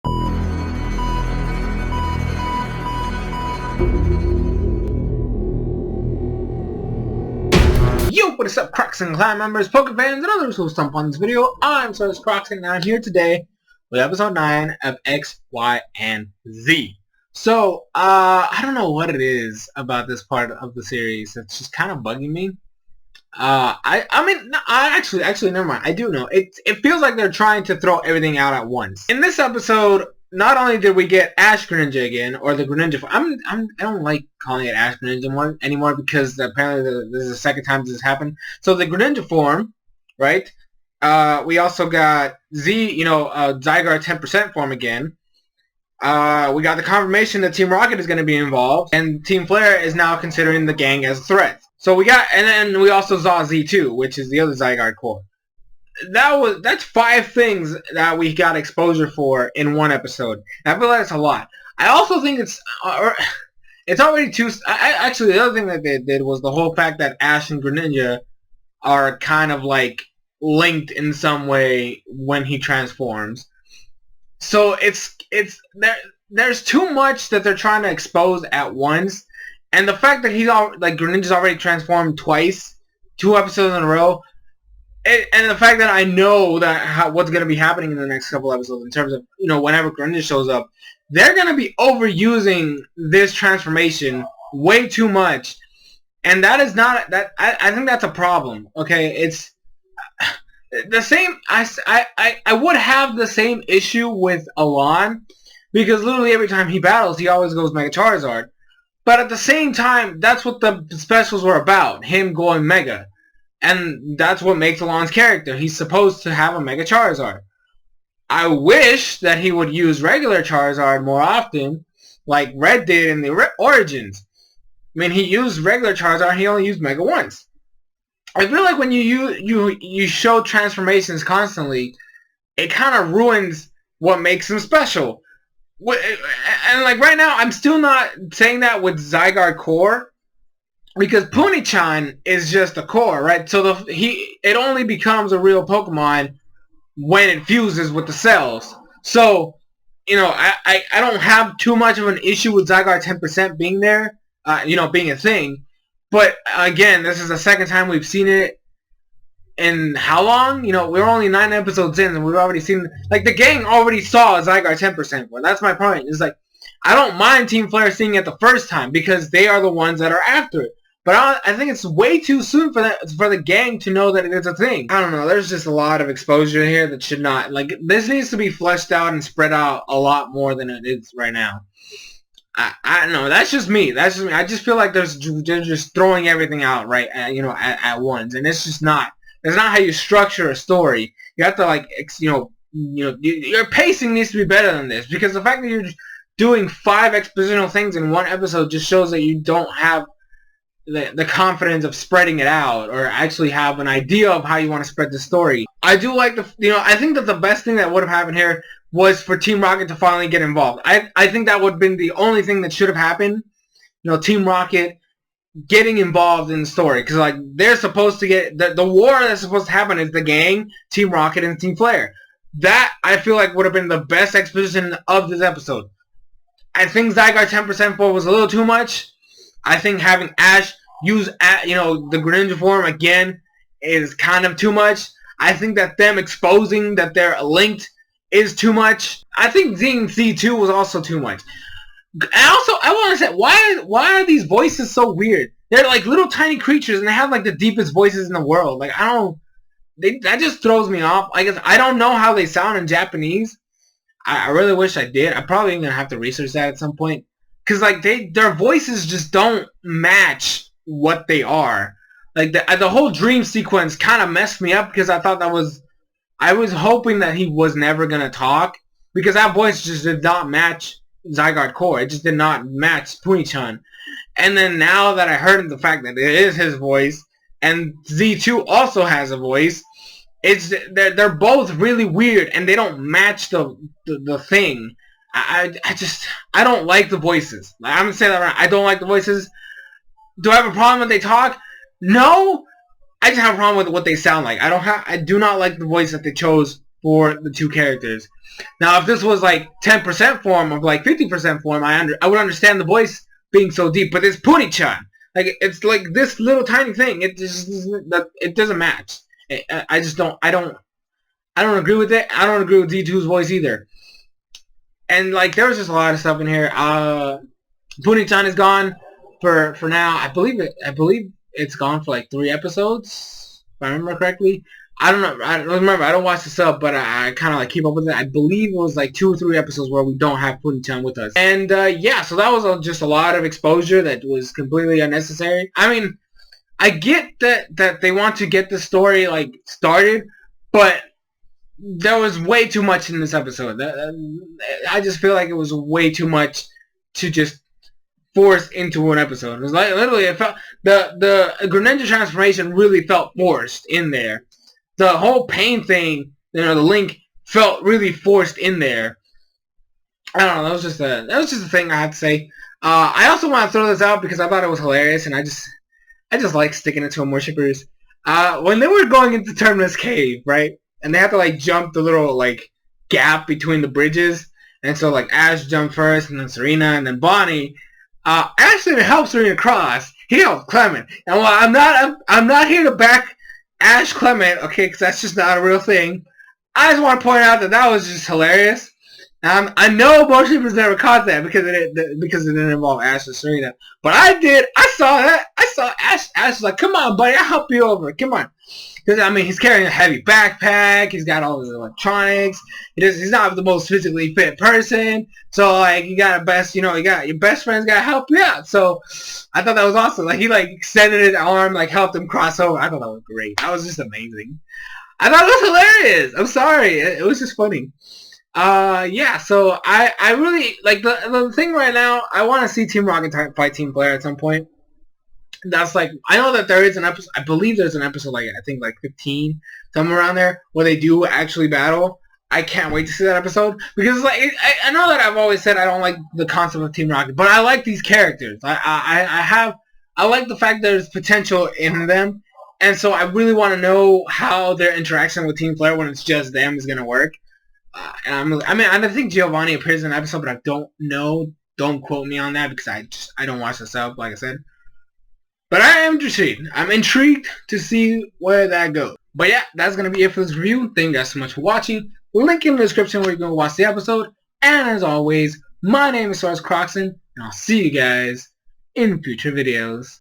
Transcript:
Yo, what is up, Crockxen clan members, Poke fans, and others who stump on this video? I'm SoresanCrockxen, and I'm here today with episode 9 of XY&Z. So, I don't know what it is about this part of the series that's just kind of bugging me. Actually, never mind. I do know. It feels like they're trying to throw everything out at once. In this episode, not only did we get Ash Greninja again, or the Greninja. I don't like calling it Ash Greninja anymore because apparently this is the second time this has happened. So the Greninja form, right? We also got Z, Zygarde 10% form again. We got the confirmation that Team Rocket is going to be involved, and Team Flare is now considering the gang as a threat. So we got, and then we also saw Z2, which is the other Zygarde core. That's 5 things that we got exposure for in one episode. And I feel like that's a lot. I also think it's already too. Actually, the other thing that they did was the whole fact that Ash and Greninja are kind of like linked in some way when he transforms. So there's too much that they're trying to expose at once, and the fact that Greninja's already transformed twice, 2 episodes in a row. And the fact that I know that what's going to be happening in the next couple episodes in terms of, whenever Greninja shows up, they're going to be overusing this transformation way too much. And that is not, I think that's a problem, okay? It's the same, I would have the same issue with Alon, because literally every time he battles, he always goes Mega Charizard. But at the same time, that's what the specials were about, him going Mega. And that's what makes Alon's character. He's supposed to have a Mega Charizard. I wish that he would use regular Charizard more often, like Red did in the Origins. I mean, he used regular Charizard, he only used Mega once. I feel like when you show transformations constantly, it kind of ruins what makes him special. And like right now, I'm still not saying that with Zygarde Core. Because Puni-Chan is just a core, right? So it only becomes a real Pokemon when it fuses with the cells. So, I don't have too much of an issue with Zygarde 10% being there, being a thing. But again, this is the second time we've seen it in how long? We're only 9 episodes in, and we've already seen, like, the gang already saw Zygarde 10% for. That's my point. It's like, I don't mind Team Flare seeing it the first time because they are the ones that are after it. But I think it's way too soon for the gang to know that it's a thing. I don't know. There's just a lot of exposure here that should not. Like, this needs to be fleshed out and spread out a lot more than it is right now. I don't know. That's just me. That's just me. I just feel like they're just throwing everything out right at once, and it's just not. That's not how you structure a story. You have to your pacing needs to be better than this, because the fact that you're doing 5 expositional things in one episode just shows that you don't have the confidence of spreading it out, or actually have an idea of how you want to spread the story. I do like I think that the best thing that would have happened here was for Team Rocket to finally get involved. I think that would have been the only thing that should have happened. Team Rocket getting involved in the story, because like they're supposed to get the war that's supposed to happen is the gang, Team Rocket, and Team Flare. That I feel like would have been the best exposition of this episode. I think Zygarde 10% for was a little too much. I think having Ash use the Greninja form again is kind of too much. I think that them exposing that they're linked is too much. I think Z2 was also too much. And also, I want to say, why are these voices so weird? They're like little tiny creatures, and they have like the deepest voices in the world. Like, that just throws me off. I guess I don't know how they sound in Japanese. I really wish I did. I'm probably going to have to research that at some point. Because like their voices just don't match what they are. Like the whole dream sequence kind of messed me up, because I thought I was hoping that he was never going to talk, because that voice just did not match Zygarde Core. It just did not match Puni-Chan. And then now that I heard the fact that it is his voice, and Z2 also has a voice, they're both really weird, and they don't match the thing. I don't like the voices. I'm gonna say that right. I don't like the voices. Do I have a problem when they talk? No. I just have a problem with what they sound like. I do not like the voice that they chose for the two characters. Now, if this was like 10% form or like 50% form, I would understand the voice being so deep. But it's Puni-Chan. Like, it's like this little tiny thing. It doesn't match. I just don't. I don't agree with it. I don't agree with D2's voice either. And like, there was just a lot of stuff in here. Puni-Chan is gone for now. I believe it's gone for like 3 episodes, if I remember correctly. I don't know. I don't remember. I don't watch the sub, but I kind of like keep up with it. I believe it was like 2 or 3 episodes where we don't have Puni-Chan with us. And yeah, so that was just a lot of exposure that was completely unnecessary. I mean, I get that they want to get the story like started, but there was way too much in this episode. I just feel like it was way too much to just force into an episode. It was like literally, it felt the Greninja transformation really felt forced in there. The whole pain thing, you know, the link felt really forced in there. I don't know. That was just a thing I had to say. I also want to throw this out because I thought it was hilarious, and I just like sticking it to them worshippers. When they were going into Terminus Cave, right, and they had to like jump the little like gap between the bridges, and so like Ash jumped first, and then Serena, and then Bonnie. Ash didn't help Serena cross. He helped Clement, and while I'm not here to back Ash Clement, okay, because that's just not a real thing. I just want to point out that was just hilarious. I know most people never caught that because it didn't involve Ash and Serena, but I did. I saw that. I saw Ash. Ash was like, "Come on, buddy, I'll help you over. Come on." Because I mean, he's carrying a heavy backpack. He's got all his electronics. He's not the most physically fit person. So like, you got your best friend's got to help you out. So I thought that was awesome. Like he like extended his arm, like helped him cross over. I thought that was great. That was just amazing. I thought it was hilarious. I'm sorry. It was just funny. Yeah, so I really like the thing right now. I want to see Team Rocket fight Team Flare at some point. That's like, I know that there is an episode. I believe there's an episode like I think like 15, somewhere around there, where they do actually battle. I can't wait to see that episode because like I know that I've always said I don't like the concept of Team Rocket, but I like these characters. I like the fact there's potential in them, and so I really want to know how their interaction with Team Flare when it's just them is gonna work. And I think Giovanni appears in an episode, but I don't know. Don't quote me on that because I don't watch the sub, like I said. But I am intrigued. I'm intrigued to see where that goes. But yeah, that's going to be it for this review. Thank you guys so much for watching. Link in the description where you can watch the episode. And as always, my name is SoresanCrockxen, and I'll see you guys in future videos.